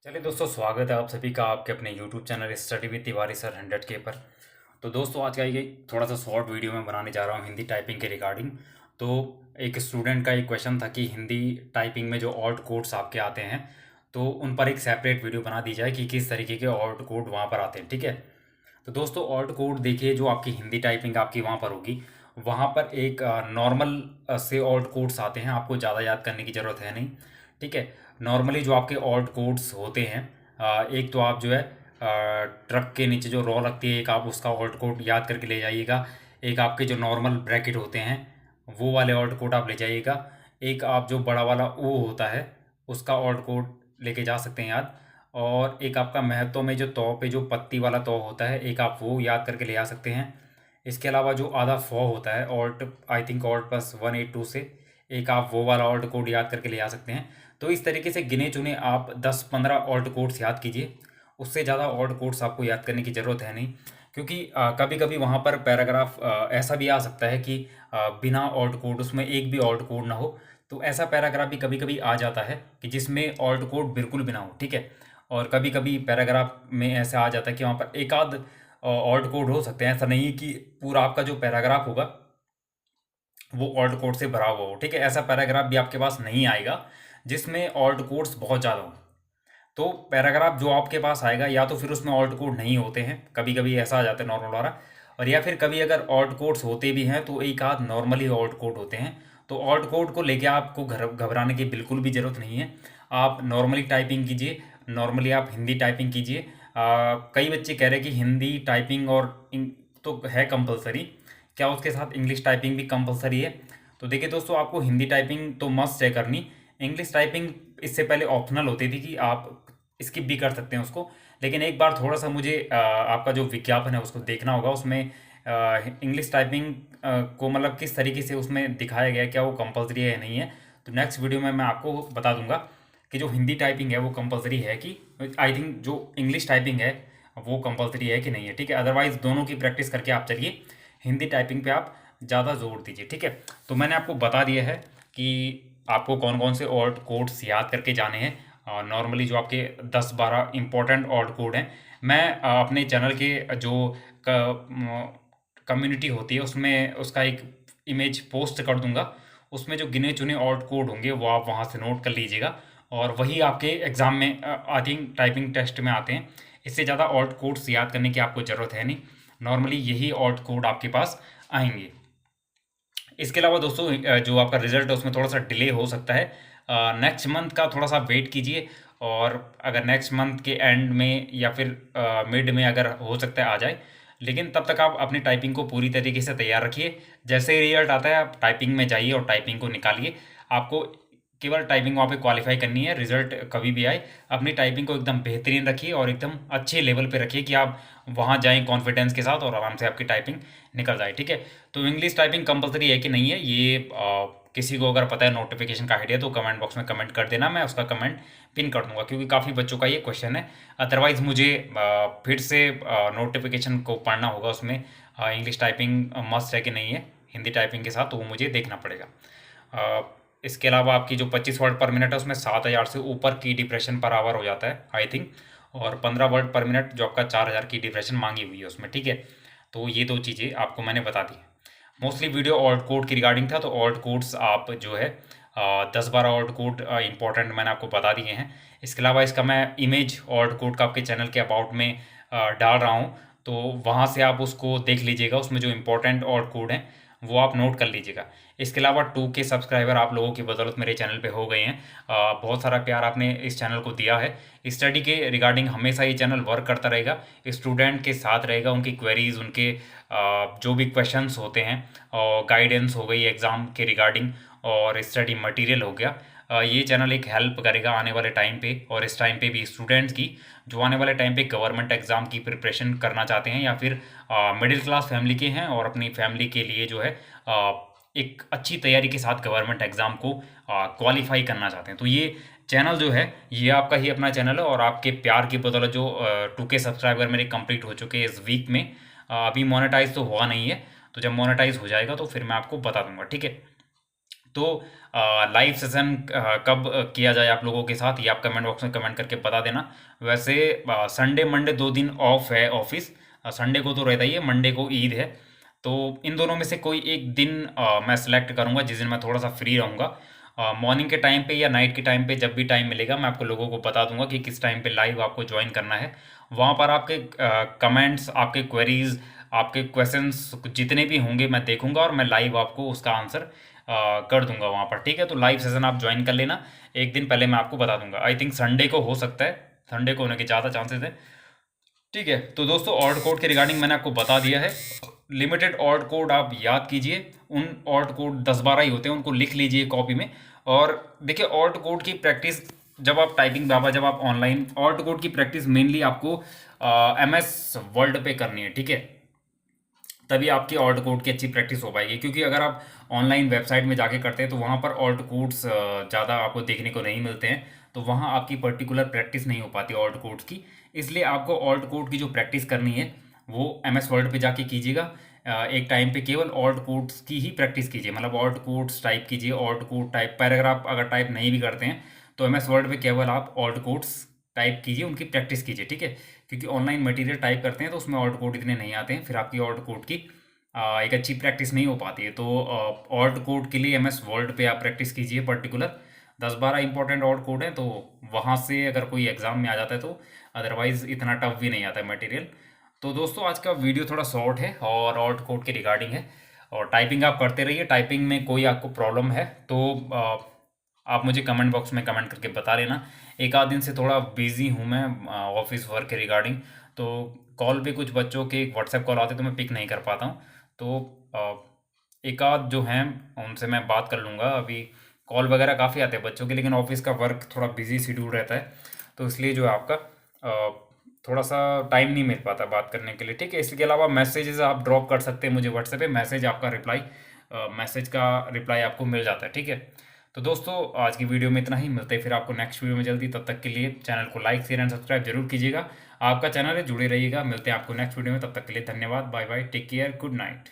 चलिए दोस्तों, स्वागत है आप सभी का आपके अपने YouTube channel study with Tiwari sir 100K पर। तो दोस्तों, आज का ये थोड़ा सा शॉर्ट वीडियो मैं बनाने जा रहा हूँ हिंदी टाइपिंग के रिगार्डिंग। तो एक स्टूडेंट का एक क्वेश्चन था कि हिंदी टाइपिंग में जो ऑल्ट कोड्स आपके आते हैं, तो उन पर एक सेपरेट वीडियो बना दी जाए कि किस तरीके के ऑल्ट कोड वहाँ पर आते हैं। ठीक है। तो दोस्तों, ऑल्ट कोड देखिए, जो आपकी हिंदी टाइपिंग आपकी वहाँ पर होगी, वहाँ पर एक नॉर्मल से ऑल्ट कोड्स आते हैं। आपको ज़्यादा याद करने की ज़रूरत है नहीं। ठीक है। नॉर्मली जो आपके ऑल्ट कोड्स होते हैं, एक तो आप जो है ट्रक के नीचे जो रॉ लगती है, एक आप उसका ऑल्ट कोड याद करके ले जाइएगा। एक आपके जो नॉर्मल ब्रैकेट होते हैं, वो वाले ऑल्ट कोड आप ले जाइएगा। एक आप जो बड़ा वाला ओ होता है, उसका ऑल्ट कोड लेके जा सकते हैं याद। और एक आपका महत्व में जो तौ पे जो पत्ती वाला तौ होता है, एक आप वो याद करके ले आ सकते हैं। इसके अलावा जो आधा फॉ होता है alt, I think alt plus 182 से, एक आप वो वाला ऑल्ट कोड याद करके ले आ सकते हैं। तो इस तरीके से गिने चुने आप 10-15 ऑल्ट कोड्स याद कीजिए। उससे ज़्यादा ऑल्ट कोड्स आपको याद करने की ज़रूरत है नहीं, क्योंकि कभी कभी वहाँ पर पैराग्राफ ऐसा भी आ सकता है कि बिना ऑल्ट कोड, उसमें एक भी ऑल्ट कोड ना हो। तो ऐसा पैराग्राफ भी कभी कभी आ जाता है कि जिसमें ऑल्ट कोड बिल्कुल भी ना हो। ठीक है। और कभी कभी पैराग्राफ में ऐसा आ जाता है कि वहाँ पर एक आध ऑल्ट कोड हो सकते हैं। ऐसा नहीं है कि पूरा आपका जो पैराग्राफ होगा वो ऑल्ट कोड से भरा हुआ हो। ठीक है। ऐसा पैराग्राफ भी आपके पास नहीं आएगा जिसमें ऑल्ट कोड्स बहुत ज़्यादा हो। तो पैराग्राफ जो आपके पास आएगा, या तो फिर उसमें ऑल्ट कोड नहीं होते हैं, कभी कभी ऐसा आ जाता है नॉर्मल वाला। और या फिर कभी अगर ऑल्ट कोड्स होते भी हैं तो एक आध नॉर्मली ऑल्ट कोड होते हैं। तो ऑल्ट कोड को लेके आपको घबराने की बिल्कुल भी ज़रूरत नहीं है। आप नॉर्मली टाइपिंग कीजिए, नॉर्मली आप हिंदी टाइपिंग कीजिए। कई बच्चे कह रहे हैं कि हिंदी टाइपिंग तो है कंपलसरी, क्या उसके साथ इंग्लिश टाइपिंग भी कंपलसरी है? तो देखिए दोस्तों, आपको हिंदी टाइपिंग तो मस्ट है करनी। इंग्लिश टाइपिंग इससे पहले ऑप्शनल होती थी कि आप स्किप भी कर सकते हैं उसको। लेकिन एक बार थोड़ा सा मुझे आपका जो विज्ञापन है उसको देखना होगा। उसमें इंग्लिश टाइपिंग को मतलब किस तरीके से उसमें दिखाया गया है, क्या वो कंपलसरी है या नहीं है। तो नेक्स्ट वीडियो में मैं आपको बता दूंगा कि जो हिंदी टाइपिंग है वो कंपलसरी है कि, आई थिंक जो इंग्लिश टाइपिंग है वो कंपलसरी है कि नहीं है। ठीक है। अदरवाइज दोनों की प्रैक्टिस करके आप चलिए, हिंदी टाइपिंग पे आप ज़्यादा जोर दीजिए। ठीक है। तो मैंने आपको बता दिया है कि आपको कौन कौन से ऑल्ट कोड्स याद करके जाने हैं। नॉर्मली जो आपके 10-12 इंपॉर्टेंट ऑल्ट कोड हैं, मैं अपने चैनल के जो कम्युनिटी होती है उसमें उसका एक इमेज पोस्ट कर दूंगा। उसमें जो गिने चुने ऑल्ट कोड होंगे वो आप वहाँ से नोट कर लीजिएगा, और वही आपके एग्ज़ाम में आई थिंक टाइपिंग टेस्ट में आते हैं। इससे ज़्यादा ऑल्ट कोड्स याद करने की आपको ज़रूरत है नहीं। नॉर्मली यही ऑल्ट कोड आपके पास आएंगे। इसके अलावा दोस्तों, जो आपका रिजल्ट है उसमें थोड़ा सा डिले हो सकता है। नेक्स्ट मंथ का थोड़ा सा वेट कीजिए, और अगर नेक्स्ट मंथ के एंड में या फिर मिड में अगर हो सकता है आ जाए। लेकिन तब तक आप अपनी टाइपिंग को पूरी तरीके से तैयार रखिए। जैसे ही रिजल्ट आता है आप टाइपिंग में जाइए और टाइपिंग को निकालिए। आपको केवल टाइपिंग वहाँ पे क्वालिफाई करनी है। रिजल्ट कभी भी आए, अपनी टाइपिंग को एकदम बेहतरीन रखिए और एकदम अच्छे लेवल पे रखिए कि आप वहाँ जाएं कॉन्फिडेंस के साथ और आराम से आपकी टाइपिंग निकल जाए। ठीक है। तो इंग्लिश टाइपिंग कंपलसरी है कि नहीं है, ये किसी को अगर पता है, नोटिफिकेशन का आइडिया, तो कमेंट बॉक्स में कमेंट कर देना, मैं उसका कमेंट पिन कर दूंगा, क्योंकि काफ़ी बच्चों का ये क्वेश्चन है। अदरवाइज़ मुझे फिर से नोटिफिकेशन को पढ़ना होगा, उसमें इंग्लिश टाइपिंग मस्ट है कि नहीं है हिंदी टाइपिंग के साथ, तो वो मुझे देखना पड़ेगा। इसके अलावा आपकी जो 25 वर्ड पर मिनट है उसमें 7,000 से ऊपर की डिप्रेशन पर आवर हो जाता है आई थिंक। और 15 वर्ड पर मिनट जो आपका 4,000 की डिप्रेशन मांगी हुई है उसमें। ठीक है। तो ये दो चीज़ें आपको मैंने बता दी। मोस्टली वीडियो ऑल्ट कोड की रिगार्डिंग था, तो ऑल्ट कोड्स आप जो है 10-12 ऑल्ट कोड इंपॉर्टेंट मैंने आपको बता दिए हैं। इसके अलावा इसका मैं इमेज ऑल्ट कोड का आपके चैनल के अबाउट में डाल रहा हूँ, तो वहाँ से आप उसको देख लीजिएगा। उसमें जो इंपॉर्टेंट ऑल्ट कोड हैं वो आप नोट कर लीजिएगा। इसके अलावा 2K सब्सक्राइबर आप लोगों की बदौलत मेरे चैनल पे हो गए हैं। बहुत सारा प्यार आपने इस चैनल को दिया है। स्टडी के रिगार्डिंग हमेशा ये चैनल वर्क करता रहेगा, स्टूडेंट के साथ रहेगा। उनकी क्वेरीज, उनके जो भी क्वेश्चंस होते हैं, और गाइडेंस हो गई एग्ज़ाम के रिगार्डिंग, और स्टडी मटेरियल हो गया, ये चैनल एक हेल्प करेगा आने वाले टाइम पे। और इस टाइम पे भी स्टूडेंट्स की जो आने वाले टाइम पे गवर्नमेंट एग्ज़ाम की प्रिपरेशन करना चाहते हैं, या फिर मिडिल क्लास फैमिली के हैं और अपनी फैमिली के लिए जो है एक अच्छी तैयारी के साथ गवर्नमेंट एग्ज़ाम को क्वालिफाई करना चाहते हैं, तो ये चैनल जो है ये आपका ही अपना चैनल है। और आपके प्यार की बदौलत जो 2K सब्सक्राइबर मेरे कंप्लीट हो चुके हैं इस वीक में। अभी मोनेटाइज तो हुआ नहीं है, तो जब मोनेटाइज हो जाएगा तो फिर मैं आपको बता दूंगा। ठीक है। तो लाइव सेशन कब किया जाए आप लोगों के साथ, ये आप कमेंट बॉक्स में कमेंट करके बता देना। वैसे संडे मंडे 2 दिन ऑफ है ऑफिस, संडे को तो रहता ही है, मंडे को ईद है। तो इन दोनों में से कोई एक दिन मैं सेलेक्ट करूँगा जिस दिन मैं थोड़ा सा फ्री रहूँगा। मॉर्निंग के टाइम पे या नाइट के टाइम पे, जब भी टाइम मिलेगा मैं आपको लोगों को बता दूंगा कि किस टाइम पे लाइव आपको ज्वाइन करना है। वहाँ पर आपके कमेंट्स, आपके क्वेरीज, आपके क्वेश्चंस जितने भी होंगे मैं देखूंगा और मैं लाइव आपको उसका आंसर कर दूंगा वहाँ पर, ठीक है। तो लाइव सेशन आप ज्वाइन कर लेना, एक दिन पहले मैं आपको बता दूंगा। आई थिंक संडे को हो सकता है, संडे को होने के ज़्यादा चांसेस है, ठीक है। तो दोस्तों ऑर्ड कोड के रिगार्डिंग मैंने आपको बता दिया है। लिमिटेड ऑर्ड कोड आप याद कीजिए, उन ऑर्ड कोड 10-12 ही होते हैं, उनको लिख लीजिए कॉपी में। और देखिए ऑर्ड कोड की प्रैक्टिस जब आप टाइपिंग बाबा, जब आप ऑनलाइन ऑर्ड कोड की प्रैक्टिस मेनली आपको MS वर्ड पे करनी है, ठीक है। तभी आपकी ऑल्ट कोड की अच्छी प्रैक्टिस हो पाएगी, क्योंकि अगर आप ऑनलाइन वेबसाइट में जाके करते हैं तो वहाँ पर ऑल्ट कोड्स ज़्यादा आपको देखने को नहीं मिलते हैं, तो वहाँ आपकी पर्टिकुलर प्रैक्टिस नहीं हो पाती ऑल्ट कोड्स की। इसलिए आपको ऑल्ट कोड की जो प्रैक्टिस करनी है वो MS वर्ड पे जाके कीजिएगा। एक टाइम पे केवल ऑल्ट कोड्स की ही प्रैक्टिस कीजिए, मतलब ऑल्ट कोड्स टाइप कीजिए, ऑल्ट कोड टाइप पैराग्राफ अगर टाइप नहीं भी करते हैं तो MS वर्ड पे केवल आप ऑल्ट कोड्स टाइप कीजिए, उनकी प्रैक्टिस कीजिए, ठीक है। क्योंकि ऑनलाइन मटेरियल टाइप करते हैं तो उसमें ऑल्ट कोड इतने नहीं आते हैं, फिर आपकी ऑल्ट कोड की एक अच्छी प्रैक्टिस नहीं हो पाती है। तो ऑल्ट कोड के लिए MS वर्ड पे आप प्रैक्टिस कीजिए पर्टिकुलर। 10-12 इंपॉर्टेंट ऑल्ट कोड हैं, तो वहाँ से अगर कोई एग्ज़ाम में आ जाता है तो अदरवाइज़ इतना टफ भी नहीं आता है मटेरियल। तो दोस्तों आज का वीडियो थोड़ा शॉर्ट है और ऑल्ट कोड के रिगार्डिंग है, और टाइपिंग आप करते रहिए। टाइपिंग में कोई आपको प्रॉब्लम है तो आप मुझे कमेंट बॉक्स में कमेंट करके बता लेना। एक आध दिन से थोड़ा बिजी हूँ मैं ऑफिस वर्क के रिगार्डिंग, तो कॉल पे कुछ बच्चों के व्हाट्सएप कॉल आते तो मैं पिक नहीं कर पाता हूँ। तो एक आध जो हैं उनसे मैं बात कर लूँगा। अभी कॉल वगैरह काफ़ी आते हैं बच्चों के, लेकिन ऑफिस का वर्क थोड़ा बिजी शेड्यूल रहता है, तो इसलिए जो है आपका थोड़ा सा टाइम नहीं मिल पाता बात करने के लिए, ठीक है। इसके अलावा मैसेजेस आप ड्रॉप कर सकते हैं मुझे व्हाट्सएप पे, मैसेज आपका रिप्लाई, मैसेज का रिप्लाई आपको मिल जाता है, ठीक है। तो दोस्तों आज की वीडियो में इतना ही, मिलते हैं फिर आपको नेक्स्ट वीडियो में जल्दी। तब तक के लिए चैनल को लाइक शेयर एंड सब्सक्राइब जरूर कीजिएगा। आपका चैनल है, जुड़े रहिएगा। मिलते हैं आपको नेक्स्ट वीडियो में, तब तक के लिए धन्यवाद, bye bye, take care, good night.